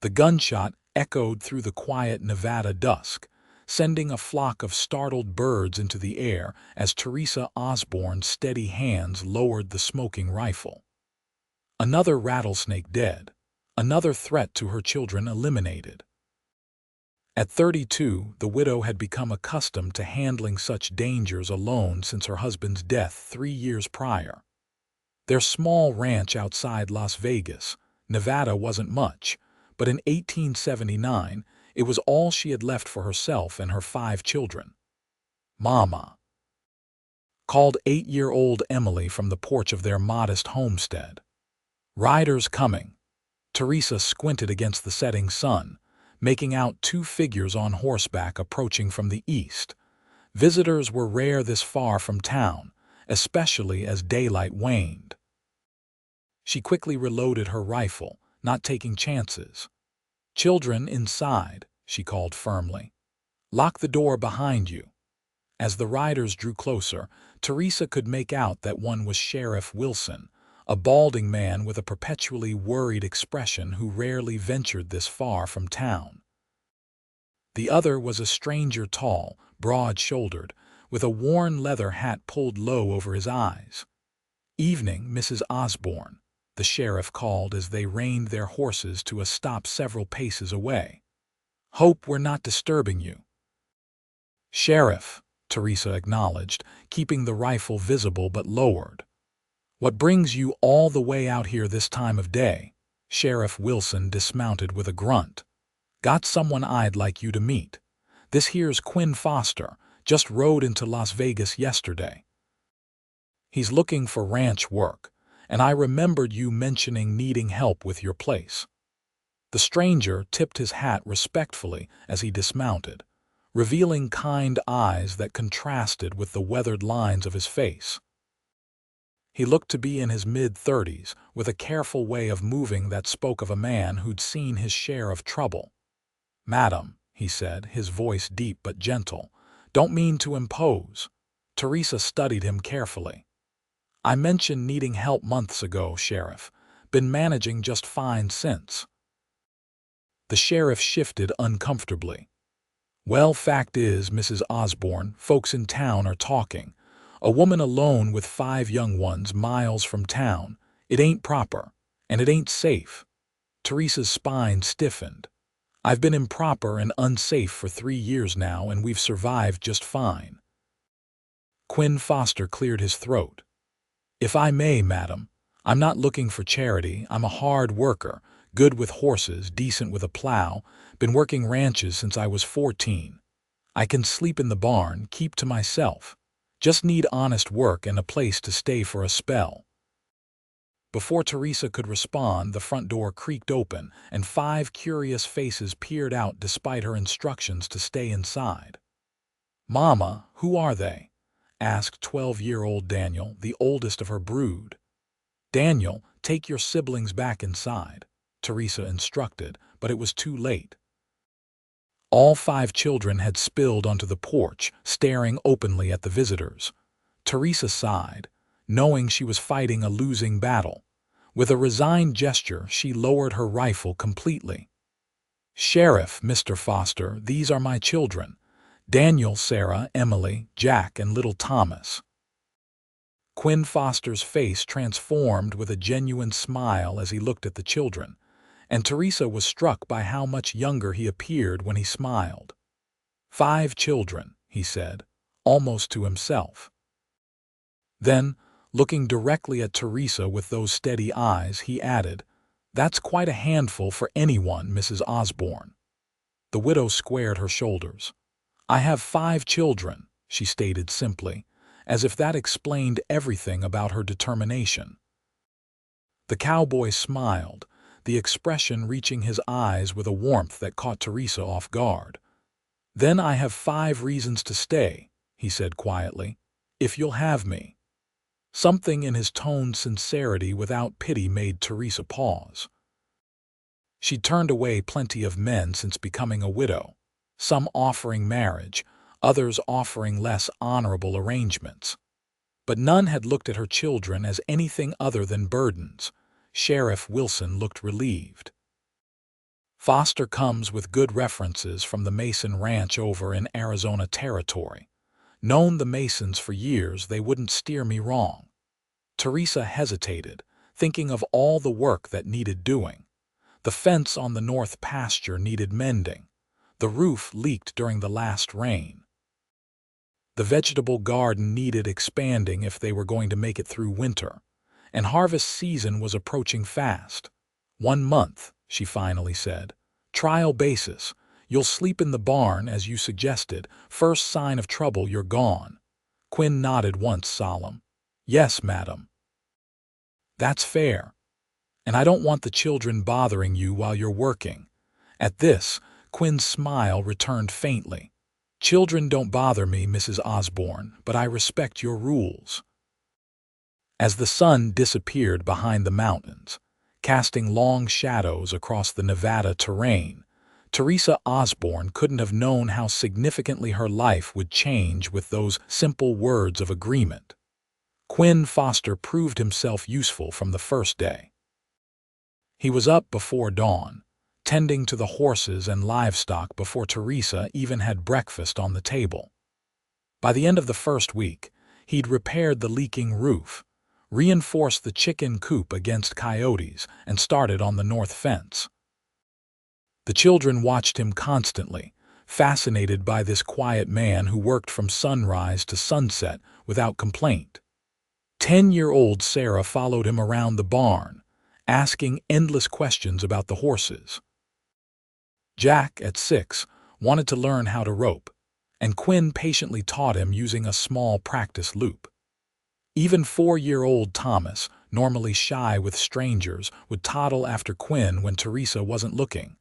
The gunshot echoed through the quiet Nevada dusk, sending a flock of startled birds into the air as Teresa Osborne's steady hands lowered the smoking rifle. Another rattlesnake dead, another threat to her children eliminated. At 32, the widow had become accustomed to handling such dangers alone since her husband's death 3 years prior. Their small ranch outside Las Vegas, Nevada wasn't much, but in 1879, it was all she had left for herself and her 5 children. "Mama," called 8-year-old Emily from the porch of their modest homestead. "Riders coming." Teresa squinted against the setting sun, making out 2 figures on horseback approaching from the east. Visitors were rare this far from town, especially as daylight waned. She quickly reloaded her rifle, not taking chances. "Children inside," she called firmly. "Lock the door behind you." As the riders drew closer, Teresa could make out that one was Sheriff Wilson, a balding man with a perpetually worried expression who rarely ventured this far from town. The other was a stranger, tall, broad-shouldered, with a worn leather hat pulled low over his eyes. "Evening, Mrs. Osborne," the sheriff called as they reined their horses to a stop several paces away. "Hope we're not disturbing you." "Sheriff," Teresa acknowledged, keeping the rifle visible but lowered. "What brings you all the way out here this time of day?" Sheriff Wilson dismounted with a grunt. "Got someone I'd like you to meet. This here's Quinn Foster, just rode into Las Vegas yesterday. He's looking for ranch work, and I remembered you mentioning needing help with your place." The stranger tipped his hat respectfully as he dismounted, revealing kind eyes that contrasted with the weathered lines of his face. He looked to be in his mid-30s, with a careful way of moving that spoke of a man who'd seen his share of trouble. "Madam," he said, his voice deep but gentle, "don't mean to impose." Teresa studied him carefully. "I mentioned needing help months ago, Sheriff. Been managing just fine since." The sheriff shifted uncomfortably. "Well, fact is, Mrs. Osborne, folks in town are talking. A woman alone with 5 young ones miles from town. It ain't proper, and it ain't safe." Teresa's spine stiffened. "I've been improper and unsafe for 3 years now, and we've survived just fine." Quinn Foster cleared his throat. "If I may, madam, I'm not looking for charity. I'm a hard worker, good with horses, decent with a plow, been working ranches since I was 14. I can sleep in the barn, keep to myself. Just need honest work and a place to stay for a spell." Before Teresa could respond, the front door creaked open, and 5 curious faces peered out despite her instructions to stay inside. "Mama, who are they?" asked 12-year-old Daniel, the oldest of her brood. "Daniel, take your siblings back inside," Teresa instructed, but it was too late. All 5 children had spilled onto the porch, staring openly at the visitors. Teresa sighed, knowing she was fighting a losing battle. With a resigned gesture, she lowered her rifle completely. "Sheriff, Mr. Foster, these are my children. Daniel, Sarah, Emily, Jack, and little Thomas." Quinn Foster's face transformed with a genuine smile as he looked at the children, and Teresa was struck by how much younger he appeared when he smiled. "5 children," he said, almost to himself. Then, looking directly at Teresa with those steady eyes, he added, "That's quite a handful for anyone, Mrs. Osborne." The widow squared her shoulders. "I have 5 children," she stated simply, as if that explained everything about her determination. The cowboy smiled, the expression reaching his eyes with a warmth that caught Teresa off guard. "Then I have 5 reasons to stay," he said quietly, "if you'll have me." Something in his tone's sincerity without pity made Teresa pause. She'd turned away plenty of men since becoming a widow, some offering marriage, others offering less honorable arrangements. But none had looked at her children as anything other than burdens. Sheriff Wilson looked relieved. Foster comes with good references from the Mason Ranch over in Arizona Territory. Known the Masons for years, they wouldn't steer me wrong. Teresa hesitated, thinking of all the work that needed doing. The fence on the north pasture needed mending. The roof leaked during the last rain. The vegetable garden needed expanding if they were going to make it through winter. And harvest season was approaching fast. 1 month, she finally said. Trial basis. You'll sleep in the barn, as you suggested. First sign of trouble, you're gone. Quinn nodded once, solemn. Yes, madam. That's fair. And I don't want the children bothering you while you're working. At this, Quinn's smile returned faintly. Children don't bother me, Mrs. Osborne, but I respect your rules. As the sun disappeared behind the mountains, casting long shadows across the Nevada terrain, Teresa Osborne couldn't have known how significantly her life would change with those simple words of agreement. Quinn Foster proved himself useful from the first day. He was up before dawn, tending to the horses and livestock before Teresa even had breakfast on the table. By the end of the first week, he'd repaired the leaking roof, reinforced the chicken coop against coyotes, and started on the north fence. The children watched him constantly, fascinated by this quiet man who worked from sunrise to sunset without complaint. 10-year-old Sarah followed him around the barn, asking endless questions about the horses. Jack, at 6, wanted to learn how to rope, and Quinn patiently taught him using a small practice loop. Even 4-year-old Thomas, normally shy with strangers, would toddle after Quinn when Teresa wasn't looking.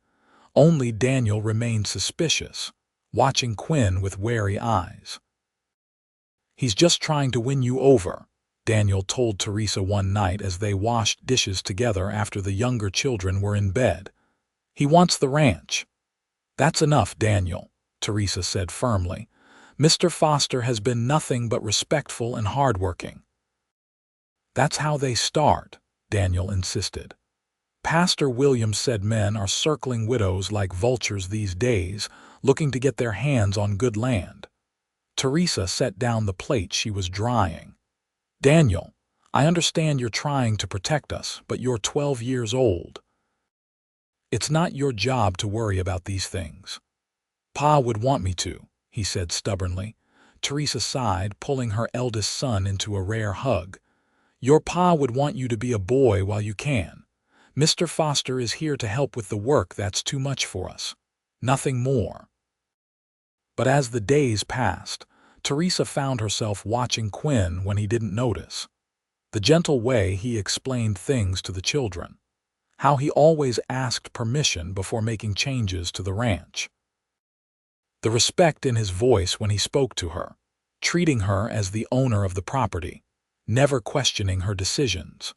Only Daniel remained suspicious, watching Quinn with wary eyes. He's just trying to win you over, Daniel told Teresa one night as they washed dishes together after the younger children were in bed. He wants the ranch. That's enough, Daniel, Teresa said firmly. Mr. Foster has been nothing but respectful and hardworking. That's how they start, Daniel insisted. Pastor Williams said men are circling widows like vultures these days, looking to get their hands on good land. Teresa set down the plate she was drying. Daniel, I understand you're trying to protect us, but you're 12 years old. It's not your job to worry about these things. Pa would want me to, he said stubbornly. Teresa sighed, pulling her eldest son into a rare hug. Your pa would want you to be a boy while you can. Mr. Foster is here to help with the work that's too much for us. Nothing more. But as the days passed, Teresa found herself watching Quinn when he didn't notice. The gentle way he explained things to the children. How he always asked permission before making changes to the ranch. The respect in his voice when he spoke to her, treating her as the owner of the property, never questioning her decisions.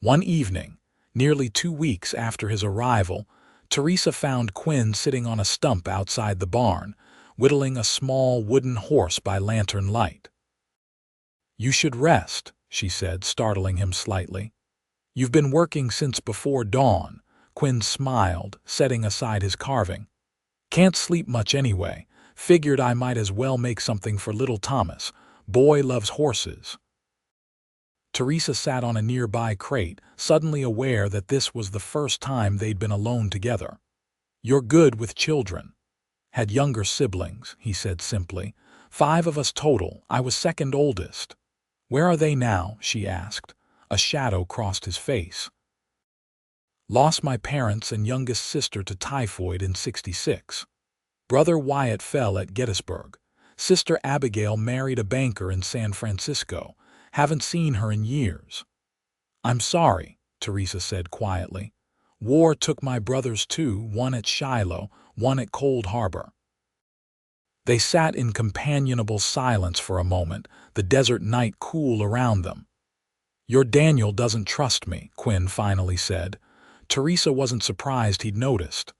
One evening, nearly 2 weeks after his arrival, Teresa found Quinn sitting on a stump outside the barn, whittling a small wooden horse by lantern light. You should rest, she said, startling him slightly. You've been working since before dawn, Quinn smiled, setting aside his carving. Can't sleep much anyway. Figured I might as well make something for little Thomas. Boy loves horses. Teresa sat on a nearby crate, suddenly aware that this was the first time they'd been alone together. You're good with children. Had younger siblings, he said simply. 5 of us total. I was second oldest. Where are they now? She asked. A shadow crossed his face. Lost my parents and youngest sister to typhoid in '66. Brother Wyatt fell at Gettysburg. Sister Abigail married a banker in San Francisco. Haven't seen her in years. I'm sorry, Teresa said quietly. War took my brothers too, one at Shiloh, one at Cold Harbor. They sat in companionable silence for a moment, the desert night cool around them. Your Daniel doesn't trust me, Quinn finally said. Teresa wasn't surprised he'd noticed.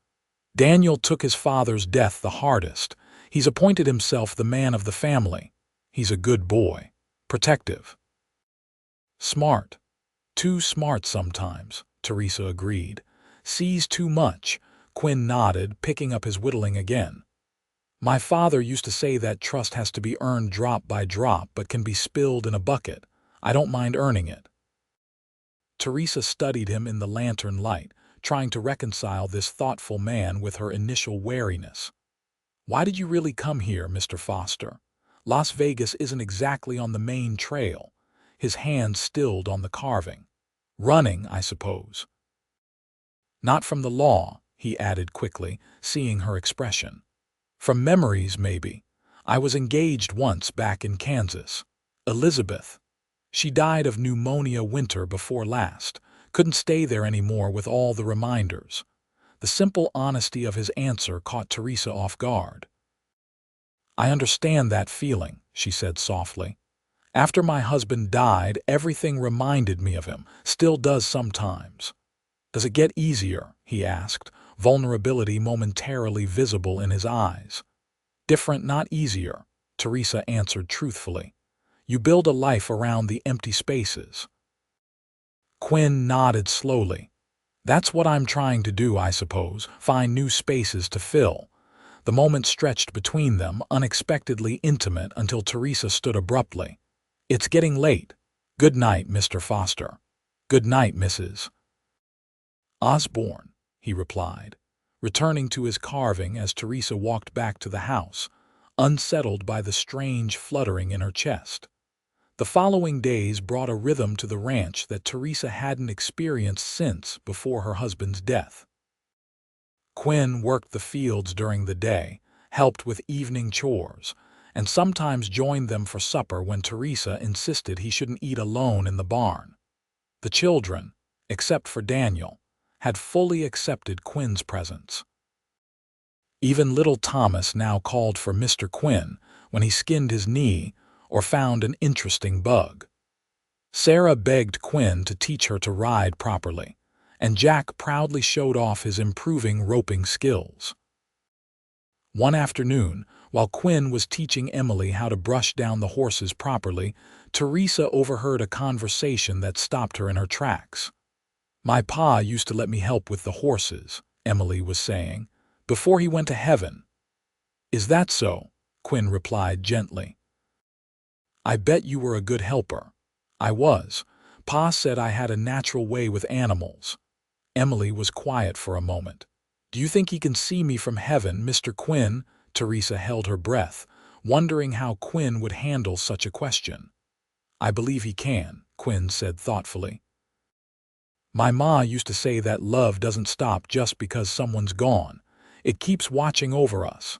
Daniel took his father's death the hardest. He's appointed himself the man of the family. He's a good boy. Protective. Smart. Too smart sometimes, Teresa agreed. Sees too much. Quinn nodded, picking up his whittling again. My father used to say that trust has to be earned drop by drop but can be spilled in a bucket. I don't mind earning it. Teresa studied him in the lantern light, trying to reconcile this thoughtful man with her initial wariness. Why did you really come here, Mr. Foster? Las Vegas isn't exactly on the main trail. His hand stilled on the carving. Running, I suppose. Not from the law, he added quickly, seeing her expression. From memories, maybe. I was engaged once back in Kansas. Elizabeth. She died of pneumonia winter before last. Couldn't stay there anymore with all the reminders. The simple honesty of his answer caught Teresa off guard. I understand that feeling, she said softly. After my husband died, everything reminded me of him, still does sometimes. Does it get easier? He asked, vulnerability momentarily visible in his eyes. Different, not easier, Teresa answered truthfully. You build a life around the empty spaces. Quinn nodded slowly. That's what I'm trying to do, I suppose, find new spaces to fill. The moment stretched between them, unexpectedly intimate until Teresa stood abruptly. It's getting late. Good night, Mr. Foster. Good night, Mrs. Osborne, he replied, returning to his carving as Teresa walked back to the house, unsettled by the strange fluttering in her chest. The following days brought a rhythm to the ranch that Teresa hadn't experienced since before her husband's death. Quinn worked the fields during the day, helped with evening chores, and sometimes joined them for supper when Teresa insisted he shouldn't eat alone in the barn. The children, except for Daniel, had fully accepted Quinn's presence. Even little Thomas now called for Mr. Quinn when he skinned his knee or found an interesting bug. Sarah begged Quinn to teach her to ride properly, and Jack proudly showed off his improving roping skills. One afternoon, while Quinn was teaching Emily how to brush down the horses properly, Teresa overheard a conversation that stopped her in her tracks. My pa used to let me help with the horses, Emily was saying, before he went to heaven. Is that so? Quinn replied gently. I bet you were a good helper. I was. Pa said I had a natural way with animals. Emily was quiet for a moment. Do you think he can see me from heaven, Mr. Quinn? Teresa held her breath, wondering how Quinn would handle such a question. I believe he can, Quinn said thoughtfully. My ma used to say that love doesn't stop just because someone's gone. It keeps watching over us.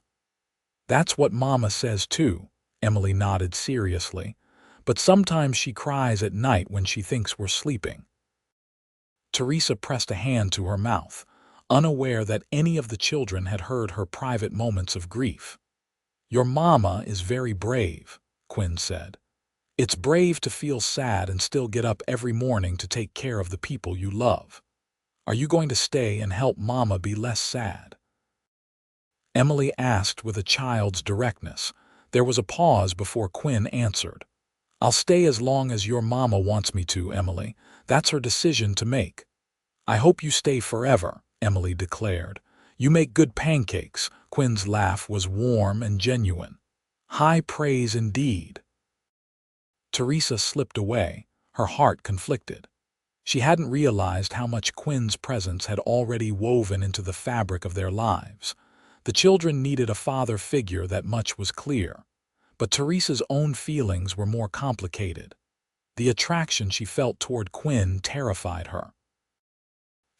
That's what Mama says too, Emily nodded seriously, but sometimes she cries at night when she thinks we're sleeping. Teresa pressed a hand to her mouth, unaware that any of the children had heard her private moments of grief. Your mama is very brave, Quinn said. It's brave to feel sad and still get up every morning to take care of the people you love. Are you going to stay and help Mama be less sad? Emily asked with a child's directness. There was a pause before Quinn answered. I'll stay as long as your mama wants me to, Emily. That's her decision to make. I hope you stay forever, Emily declared. You make good pancakes. Quinn's laugh was warm and genuine. High praise indeed. Teresa slipped away, her heart conflicted. She hadn't realized how much Quinn's presence had already woven into the fabric of their lives. The children needed a father figure, that much was clear. But Teresa's own feelings were more complicated. The attraction she felt toward Quinn terrified her.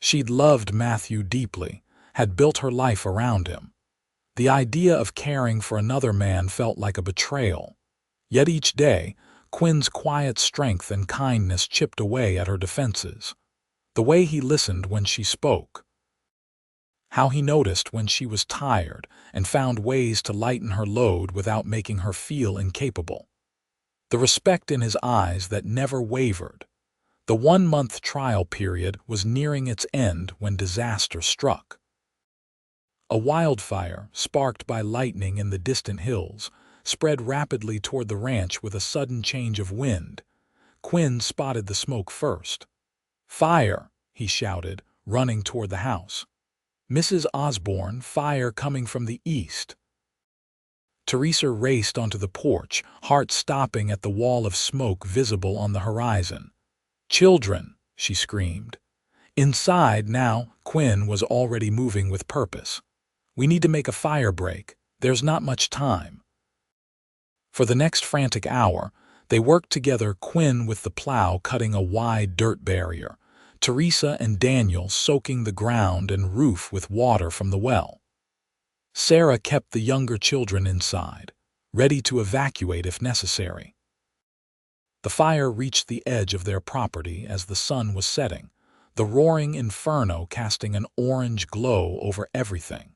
She'd loved Matthew deeply, had built her life around him. The idea of caring for another man felt like a betrayal. Yet each day, Quinn's quiet strength and kindness chipped away at her defenses. The way he listened when she spoke. How he noticed when she was tired and found ways to lighten her load without making her feel incapable. The respect in his eyes that never wavered. The 1-month trial period was nearing its end when disaster struck. A wildfire, sparked by lightning in the distant hills, spread rapidly toward the ranch with a sudden change of wind. Quinn spotted the smoke first. Fire, he shouted, running toward the house. Mrs. Osborne, fire coming from the east. Teresa raced onto the porch, heart stopping at the wall of smoke visible on the horizon. "Children!" she screamed. Inside now, Quinn was already moving with purpose. "We need to make a fire break. There's not much time." For the next frantic hour, they worked together, Quinn with the plow cutting a wide dirt barrier, Teresa and Daniel soaking the ground and roof with water from the well. Sarah kept the younger children inside, ready to evacuate if necessary. The fire reached the edge of their property as the sun was setting, the roaring inferno casting an orange glow over everything.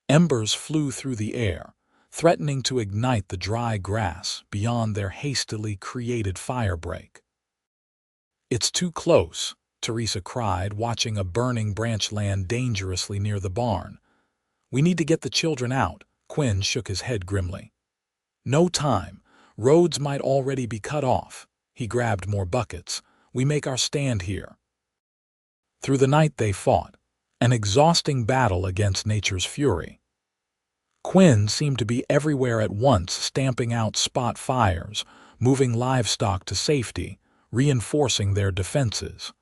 Embers flew through the air, threatening to ignite the dry grass beyond their hastily created firebreak. "It's too close," Teresa cried, watching a burning branch land dangerously near the barn. "We need to get the children out." Quinn shook his head grimly. "No time. Roads might already be cut off." He grabbed more buckets. "We make our stand here." Through the night they fought, an exhausting battle against nature's fury. Quinn seemed to be everywhere at once, stamping out spot fires, moving livestock to safety, reinforcing their defenses.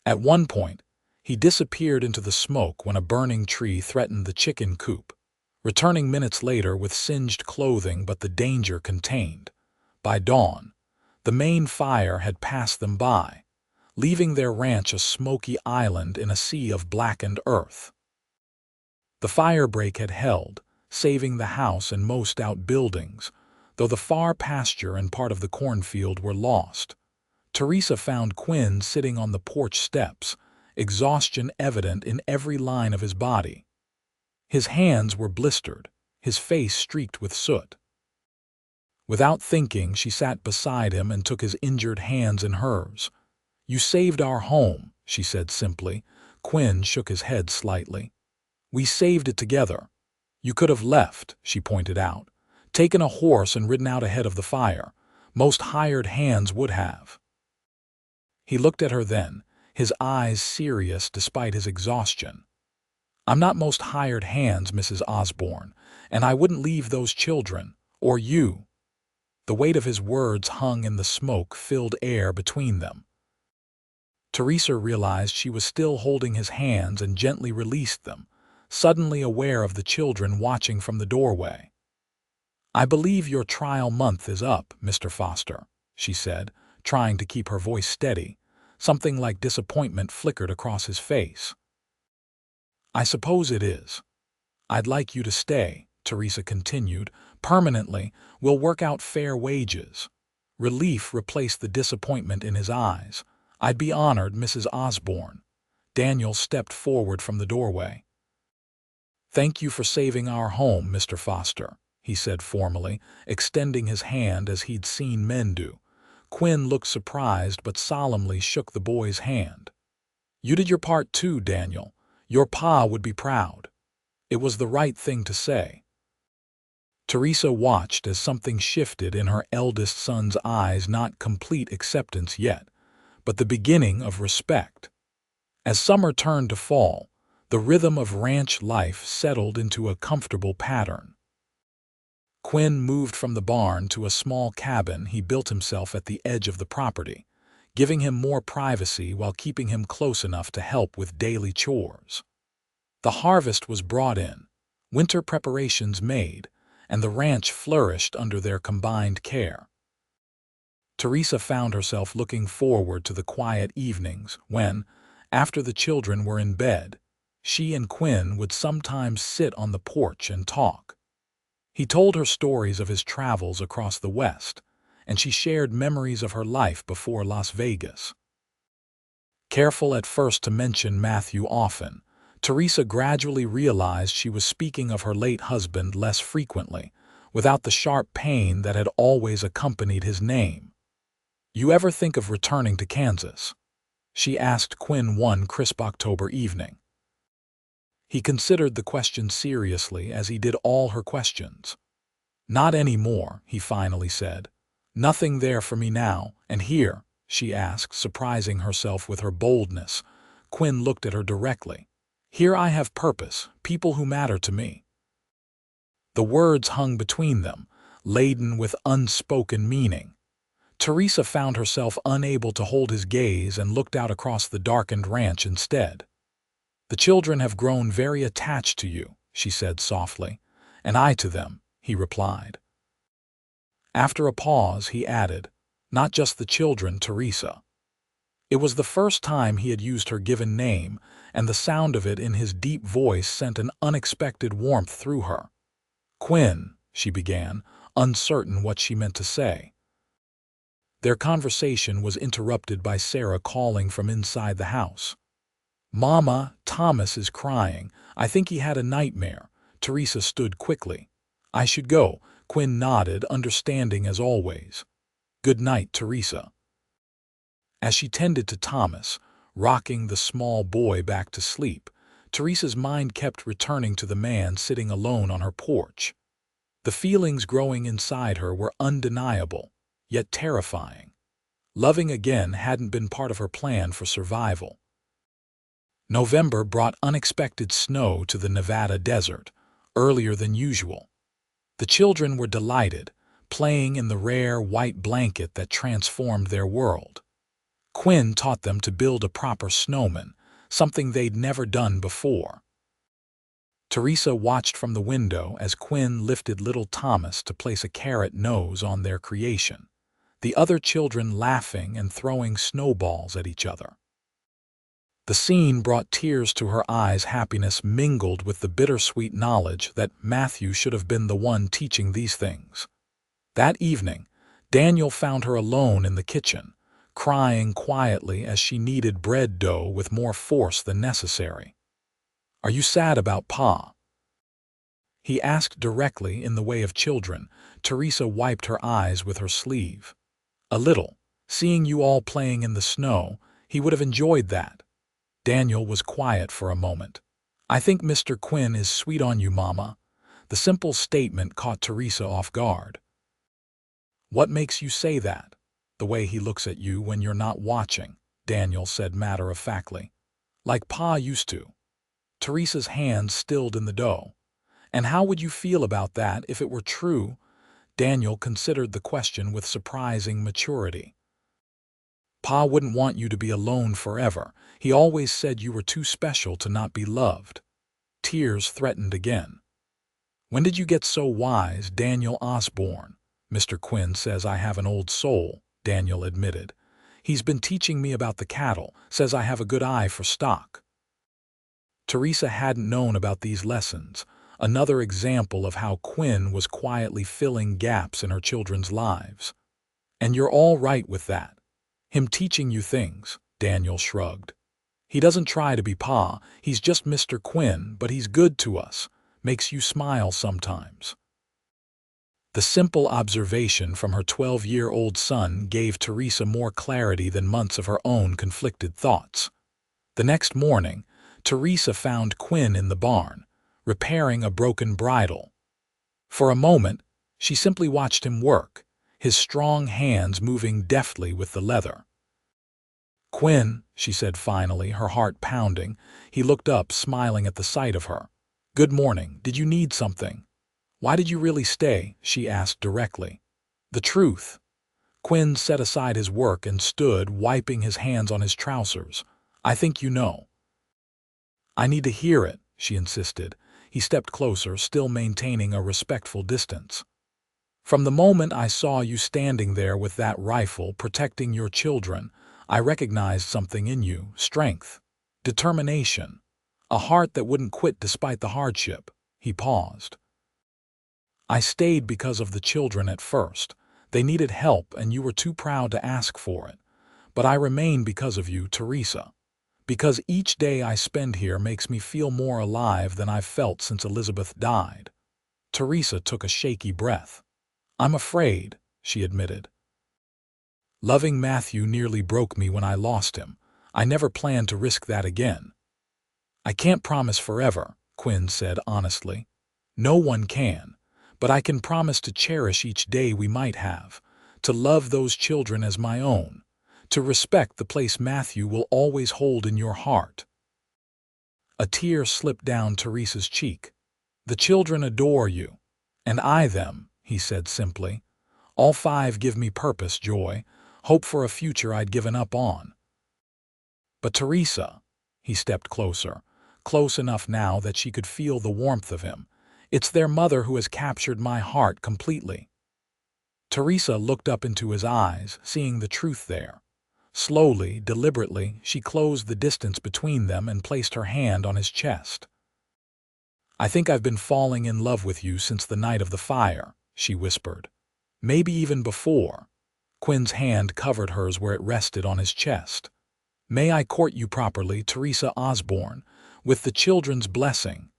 At one point, he disappeared into the smoke when a burning tree threatened the chicken coop, returning minutes later with singed clothing but the danger contained. By dawn, the main fire had passed them by, leaving their ranch a smoky island in a sea of blackened earth. The firebreak had held, saving the house and most outbuildings, though the far pasture and part of the cornfield were lost. Teresa found Quinn sitting on the porch steps, exhaustion evident in every line of his body. His hands were blistered, his face streaked with soot. Without thinking, she sat beside him and took his injured hands in hers. "You saved our home," she said simply. Quinn shook his head slightly. "We saved it together. You could have left," she pointed out, "taken a horse and ridden out ahead of the fire. Most hired hands would have." He looked at her then, his eyes serious despite his exhaustion. "I'm not most hired hands, Mrs. Osborne, and I wouldn't leave those children, or you." The weight of his words hung in the smoke-filled air between them. Teresa realized she was still holding his hands and gently released them, suddenly aware of the children watching from the doorway. "I believe your trial month is up, Mr. Foster," she said, trying to keep her voice steady. Something like disappointment flickered across his face. "I suppose it is. I'd like you to stay," Teresa continued. "Permanently, we'll work out fair wages." Relief replaced the disappointment in his eyes. "I'd be honored, Mrs. Osborne." Daniel stepped forward from the doorway. "Thank you for saving our home, Mr. Foster," he said formally, extending his hand as he'd seen men do. Quinn looked surprised but solemnly shook the boy's hand. "You did your part too, Daniel. Your pa would be proud." It was the right thing to say. Teresa watched as something shifted in her eldest son's eyes, not complete acceptance yet, but the beginning of respect. As summer turned to fall, the rhythm of ranch life settled into a comfortable pattern. Quinn moved from the barn to a small cabin he built himself at the edge of the property, giving him more privacy while keeping him close enough to help with daily chores. The harvest was brought in, winter preparations made, and the ranch flourished under their combined care. Teresa found herself looking forward to the quiet evenings when, after the children were in bed, she and Quinn would sometimes sit on the porch and talk. He told her stories of his travels across the West, and she shared memories of her life before Las Vegas. Careful at first to mention Matthew often, Teresa gradually realized she was speaking of her late husband less frequently, without the sharp pain that had always accompanied his name. "You ever think of returning to Kansas?" she asked Quinn one crisp October evening. He considered the question seriously, as he did all her questions. "Not anymore," he finally said. "Nothing there for me now, and here?" she asked, surprising herself with her boldness. Quinn looked at her directly. Here I have purpose, people who matter to me." The words hung between them, laden with unspoken meaning. Teresa found herself unable to hold his gaze and looked out across the darkened ranch instead. "The children have grown very attached to you," she said softly. "And I to them," he replied. After a pause, he added, "Not just the children, Teresa." It was the first time he had used her given name, and the sound of it in his deep voice sent an unexpected warmth through her. "Quinn," she began, uncertain what she meant to say. Their conversation was interrupted by Sarah calling from inside the house. "Mama, Thomas is crying. I think he had a nightmare." Teresa stood quickly. "I should go." Quinn nodded, understanding as always. "Good night, Teresa." As she tended to Thomas, rocking the small boy back to sleep, Teresa's mind kept returning to the man sitting alone on her porch. The feelings growing inside her were undeniable, yet terrifying. Loving again hadn't been part of her plan for survival. November brought unexpected snow to the Nevada desert, earlier than usual. The children were delighted, playing in the rare white blanket that transformed their world. Quinn taught them to build a proper snowman, something they'd never done before. Teresa watched from the window as Quinn lifted little Thomas to place a carrot nose on their creation, the other children laughing and throwing snowballs at each other. The scene brought tears to her eyes, happiness mingled with the bittersweet knowledge that Matthew should have been the one teaching these things. That evening, Daniel found her alone in the kitchen, crying quietly as she kneaded bread dough with more force than necessary. "Are you sad about Pa?" he asked directly in the way of children. Teresa wiped her eyes with her sleeve. "A little. Seeing you all playing in the snow, he would have enjoyed that." Daniel was quiet for a moment. "I think Mr. Quinn is sweet on you, Mama." The simple statement caught Teresa off guard. "What makes you say that?" "The way he looks at you when you're not watching," Daniel said matter-of-factly. "Like Pa used to." Teresa's hands stilled in the dough. "And how would you feel about that if it were true?" Daniel considered the question with surprising maturity. "Pa wouldn't want you to be alone forever. He always said you were too special to not be loved." Tears threatened again. "When did you get so wise, Daniel Osborne?" "Mr. Quinn says I have an old soul," Daniel admitted. "He's been teaching me about the cattle, says I have a good eye for stock." Teresa hadn't known about these lessons, another example of how Quinn was quietly filling gaps in her children's lives. "And you're all right with that? Him teaching you things?" Daniel shrugged. "He doesn't try to be Pa, he's just Mr. Quinn, but he's good to us, makes you smile sometimes." The simple observation from her 12-year-old son gave Teresa more clarity than months of her own conflicted thoughts. The next morning, Teresa found Quinn in the barn, repairing a broken bridle. For a moment, she simply watched him work, his strong hands moving deftly with the leather. "Quinn," she said finally, her heart pounding. He looked up, smiling at the sight of her. "Good morning. Did you need something?" "Why did you really stay?" she asked directly. "The truth." Quinn set aside his work and stood, wiping his hands on his trousers. "I think you know." "I need to hear it," she insisted. He stepped closer, still maintaining a respectful distance. "From the moment I saw you standing there with that rifle, protecting your children, I recognized something in you: strength, determination, a heart that wouldn't quit despite the hardship." He paused. "I stayed because of the children at first. They needed help and you were too proud to ask for it. But I remain because of you, Teresa. Because each day I spend here makes me feel more alive than I've felt since Elizabeth died." Teresa took a shaky breath. "I'm afraid," she admitted. "Loving Matthew nearly broke me when I lost him. I never planned to risk that again." "I can't promise forever," Quinn said honestly. "No one can. But I can promise to cherish each day we might have, to love those children as my own, to respect the place Matthew will always hold in your heart." A tear slipped down Teresa's cheek. "The children adore you. And I them," he said simply. "All five give me purpose, joy, hope for a future I'd given up on." "But Teresa," he stepped closer, close enough now that she could feel the warmth of him. "It's their mother who has captured my heart completely." Teresa looked up into his eyes, seeing the truth there. Slowly, deliberately, she closed the distance between them and placed her hand on his chest. "I think I've been falling in love with you since the night of the fire," she whispered. "Maybe even before." Quinn's hand covered hers where it rested on his chest. "May I court you properly, Teresa Osborne, with the children's blessing?"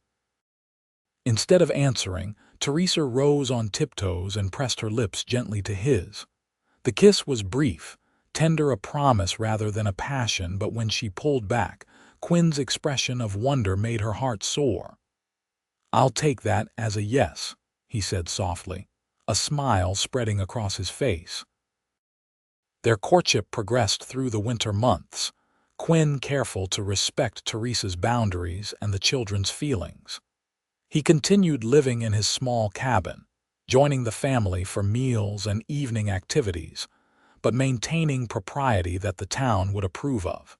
Instead of answering, Teresa rose on tiptoes and pressed her lips gently to his. The kiss was brief, tender, a promise rather than a passion, but when she pulled back, Quinn's expression of wonder made her heart soar. "I'll take that as a yes," he said softly, a smile spreading across his face. Their courtship progressed through the winter months, Quinn careful to respect Teresa's boundaries and the children's feelings. He continued living in his small cabin, joining the family for meals and evening activities, but maintaining propriety that the town would approve of.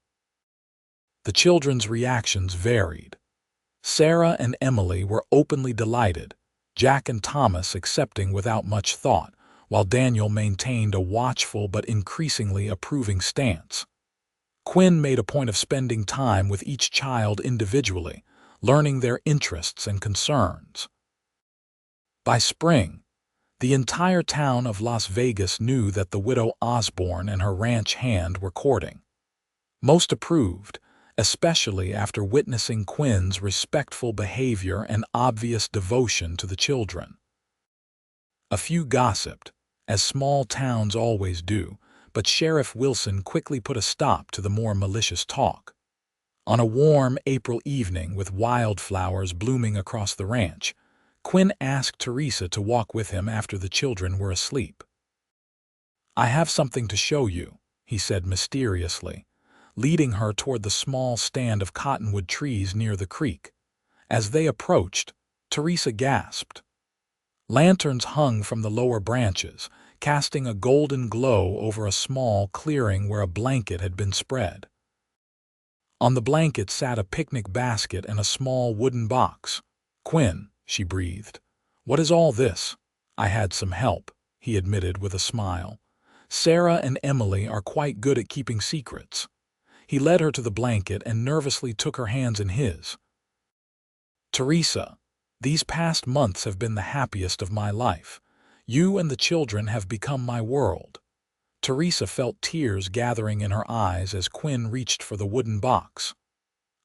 The children's reactions varied. Sarah and Emily were openly delighted, Jack and Thomas accepting without much thought, while Daniel maintained a watchful but increasingly approving stance. Quinn made a point of spending time with each child individually, learning their interests and concerns. By spring, the entire town of Las Vegas knew that the widow Osborne and her ranch hand were courting. Most approved, especially after witnessing Quinn's respectful behavior and obvious devotion to the children. A few gossiped, as small towns always do, but Sheriff Wilson quickly put a stop to the more malicious talk. On a warm April evening with wildflowers blooming across the ranch, Quinn asked Teresa to walk with him after the children were asleep. "I have something to show you," he said mysteriously, leading her toward the small stand of cottonwood trees near the creek. As they approached, Teresa gasped. Lanterns hung from the lower branches, casting a golden glow over a small clearing where a blanket had been spread. On the blanket sat a picnic basket and a small wooden box. "Quinn," she breathed. "What is all this?" "I had some help," he admitted with a smile. "Sarah and Emily are quite good at keeping secrets." He led her to the blanket and nervously took her hands in his. "Teresa, these past months have been the happiest of my life. You and the children have become my world." Teresa felt tears gathering in her eyes as Quinn reached for the wooden box.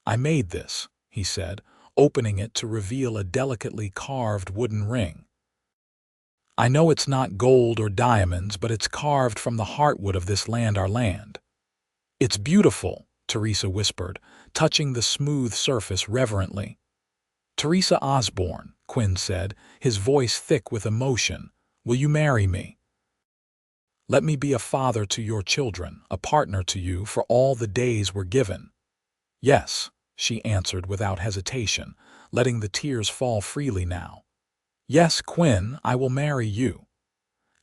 "I made this," he said, opening it to reveal a delicately carved wooden ring. "I know it's not gold or diamonds, but it's carved from the heartwood of this land, our land." "It's beautiful," Teresa whispered, touching the smooth surface reverently. "Teresa Osborne," Quinn said, his voice thick with emotion, "will you marry me? Let me be a father to your children, a partner to you for all the days we're given." "Yes," she answered without hesitation, letting the tears fall freely now. "Yes, Quinn, I will marry you."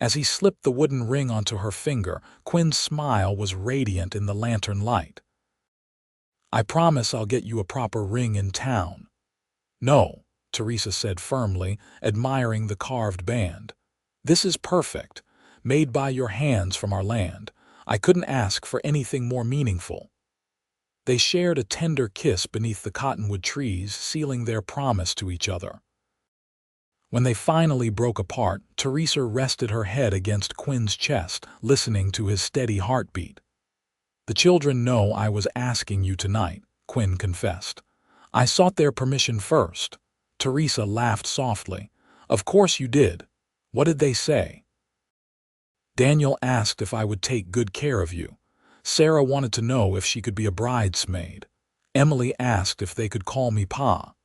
As he slipped the wooden ring onto her finger, Quinn's smile was radiant in the lantern light. "I promise I'll get you a proper ring in town." "No," Teresa said firmly, admiring the carved band. "This is perfect, made by your hands from our land. I couldn't ask for anything more meaningful." They shared a tender kiss beneath the cottonwood trees, sealing their promise to each other. When they finally broke apart, Teresa rested her head against Quinn's chest, listening to his steady heartbeat. "The children know I was asking you tonight," Quinn confessed. "I sought their permission first." Teresa laughed softly. "Of course you did. What did they say?" "Daniel asked if I would take good care of you. Sarah wanted to know if she could be a bridesmaid. Emily asked if they could call me Pa.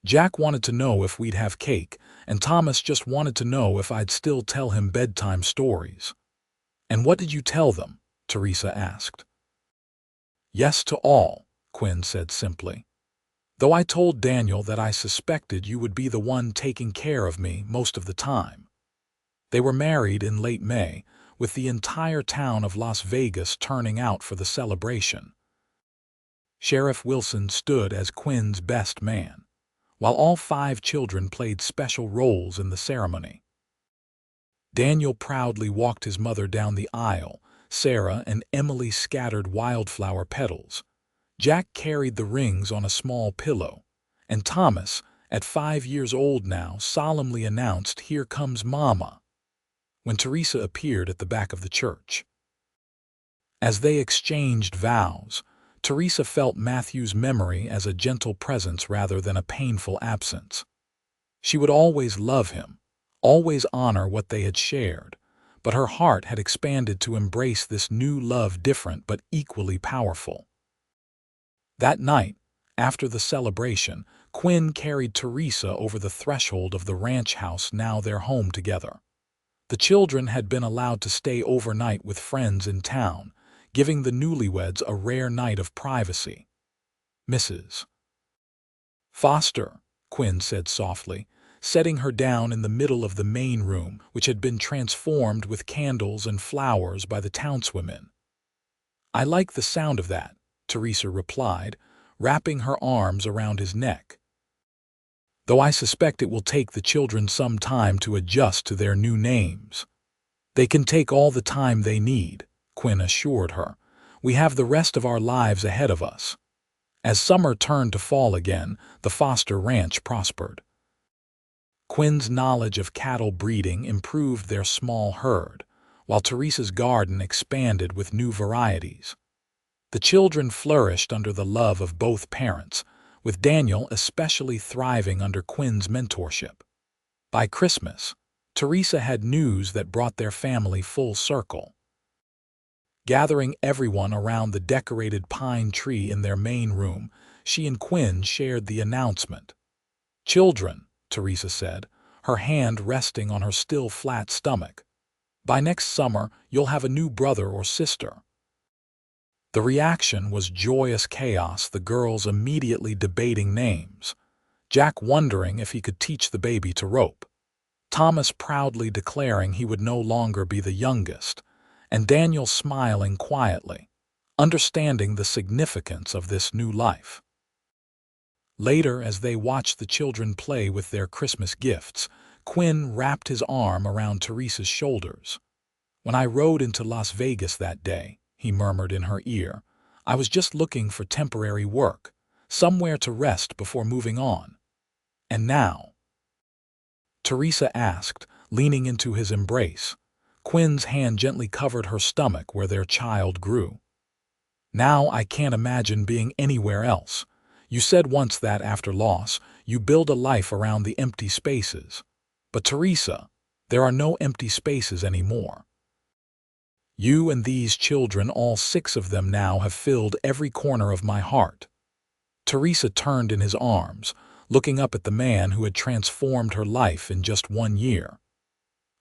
Jack wanted to know if we'd have cake, and Thomas just wanted to know if I'd still tell him bedtime stories." "And what did you tell them?" Teresa asked. "Yes to all," Quinn said simply. though I told Daniel that I suspected you would be the one taking care of me most of the time." They were married in late May, with the entire town of Las Vegas turning out for the celebration. Sheriff Wilson stood as Quinn's best man, while all 5 children played special roles in the ceremony. Daniel proudly walked his mother down the aisle. Sarah and Emily scattered wildflower petals. Jack carried the rings on a small pillow, and Thomas, at 5 years old now, solemnly announced, "Here comes Mama," when Teresa appeared at the back of the church. As they exchanged vows, Teresa felt Matthew's memory as a gentle presence rather than a painful absence. She would always love him, always honor what they had shared, but her heart had expanded to embrace this new love, different but equally powerful. That night, after the celebration, Quinn carried Teresa over the threshold of the ranch house, now their home together. The children had been allowed to stay overnight with friends in town, giving the newlyweds a rare night of privacy. "Mrs. Foster," Quinn said softly, setting her down in the middle of the main room, which had been transformed with candles and flowers by the townswomen. "I like the sound of that," Teresa replied, wrapping her arms around his neck. "Though I suspect it will take the children some time to adjust to their new names." "They can take all the time they need," Quinn assured her. "We have the rest of our lives ahead of us." As summer turned to fall again, the Foster ranch prospered. Quinn's knowledge of cattle breeding improved their small herd, while Teresa's garden expanded with new varieties. The children flourished under the love of both parents, with Daniel especially thriving under Quinn's mentorship. By Christmas, Teresa had news that brought their family full circle. Gathering everyone around the decorated pine tree in their main room, she and Quinn shared the announcement. "Children," Teresa said, her hand resting on her still flat stomach, "by next summer you'll have a new brother or sister." The reaction was joyous chaos, the girls immediately debating names, Jack wondering if he could teach the baby to rope, Thomas proudly declaring he would no longer be the youngest, and Daniel smiling quietly, understanding the significance of this new life. Later, as they watched the children play with their Christmas gifts, Quinn wrapped his arm around Teresa's shoulders. "When I rode into Las Vegas that day," he murmured in her ear, "I was just looking for temporary work, somewhere to rest before moving on. And now?" Teresa asked, leaning into his embrace. Quinn's hand gently covered her stomach where their child grew. "Now I can't imagine being anywhere else. You said once that after loss, you build a life around the empty spaces. But Teresa, there are no empty spaces anymore. You and these children, all 6 of them now, have filled every corner of my heart." Teresa turned in his arms, looking up at the man who had transformed her life in just 1 year.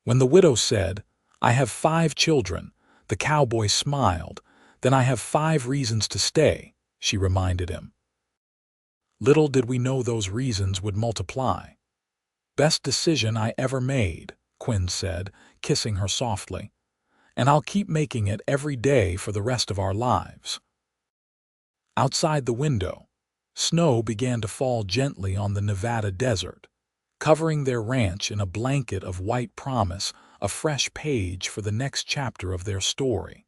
When the widow said, "I have 5 children," the cowboy smiled. "Then I have 5 reasons to stay," she reminded him. Little did we know those reasons would multiply. "Best decision I ever made," Quinn said, kissing her softly. "And I'll keep making it every day for the rest of our lives." Outside the window, snow began to fall gently on the Nevada desert, covering their ranch in a blanket of white promise, a fresh page for the next chapter of their story.